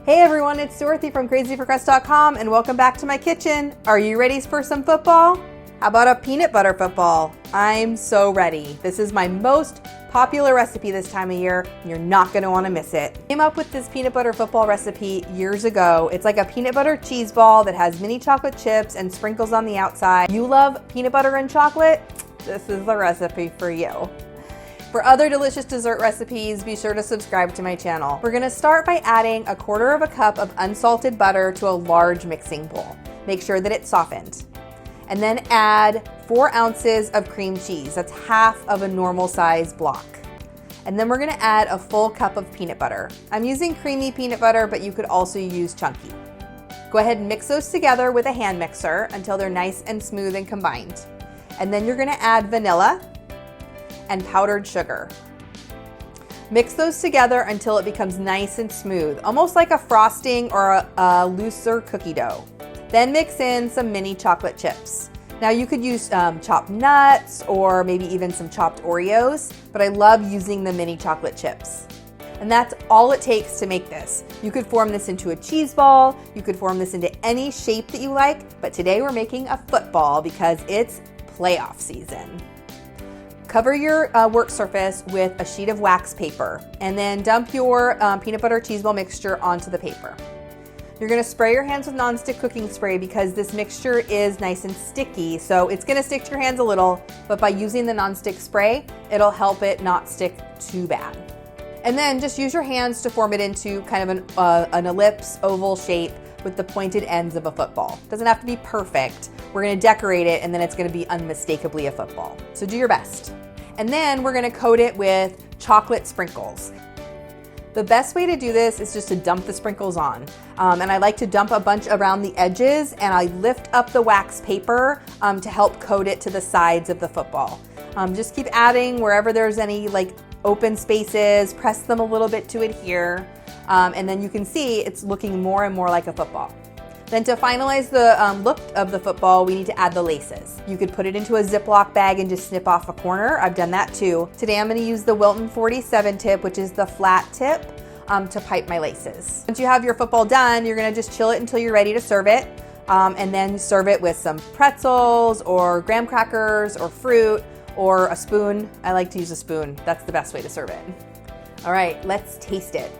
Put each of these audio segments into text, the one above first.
Hey everyone, it's Dorothy from crazyforcrust.com and welcome back to my kitchen. Are you ready for some football? How about a peanut butter football? I'm so ready. This is my most popular recipe this time of year, and you're not gonna wanna miss it. I came up with this peanut butter football recipe years ago. It's like a peanut butter cheese ball that has mini chocolate chips and sprinkles on the outside. You love peanut butter and chocolate? This is the recipe for you. For other delicious dessert recipes, be sure to subscribe to my channel. We're gonna start by adding 1/4 cup of unsalted butter to a large mixing bowl. Make sure that it's softened. And then add 4 ounces of cream cheese. That's half of a normal size block. And then we're gonna add a full cup of peanut butter. I'm using creamy peanut butter, but you could also use chunky. Go ahead and mix those together with a hand mixer until they're nice and smooth and combined. And then you're gonna add vanilla and powdered sugar. Mix those together until it becomes nice and smooth, almost like a frosting or a looser cookie dough. Then mix in some mini chocolate chips. Now you could use chopped nuts or maybe even some chopped Oreos, but I love using the mini chocolate chips. And that's all it takes to make this. You could form this into a cheese ball, you could form this into any shape that you like, but today we're making a football because it's playoff season. Cover your work surface with a sheet of wax paper and then dump your peanut butter cheese ball mixture onto the paper. You're gonna spray your hands with nonstick cooking spray because this mixture is nice and sticky, so it's gonna stick to your hands a little, but by using the nonstick spray, it'll help it not stick too bad. And then just use your hands to form it into kind of an ellipse oval shape with the pointed ends of a football. Doesn't have to be perfect. We're gonna decorate it and then it's gonna be unmistakably a football. So do your best. And then we're gonna coat it with chocolate sprinkles. The best way to do this is just to dump the sprinkles on. And I like to dump a bunch around the edges and I lift up the wax paper to help coat it to the sides of the football. Just keep adding wherever there's any like open spaces, press them a little bit to adhere. And then you can see it's looking more and more like a football. Then to finalize the look of the football, we need to add the laces. You could put it into a Ziploc bag and just snip off a corner. I've done that too. Today I'm gonna use the Wilton 47 tip, which is the flat tip, to pipe my laces. Once you have your football done, you're gonna just chill it until you're ready to serve it, and then serve it with some pretzels or graham crackers or fruit or a spoon. I like to use a spoon. That's the best way to serve it. All right, let's taste it.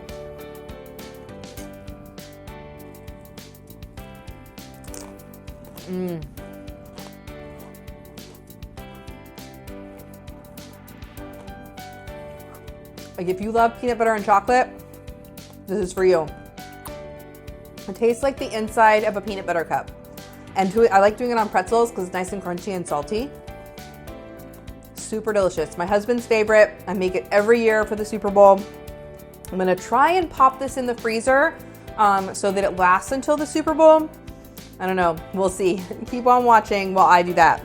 Like if you love peanut butter and chocolate, this is for you. It tastes like the inside of a peanut butter cup. And I like doing it on pretzels because it's nice and crunchy and salty. Super delicious. My husband's favorite. I make it every year for the Super Bowl. I'm gonna try and pop this in the freezer so that it lasts until the Super Bowl. I don't know, we'll see. Keep on watching while I do that.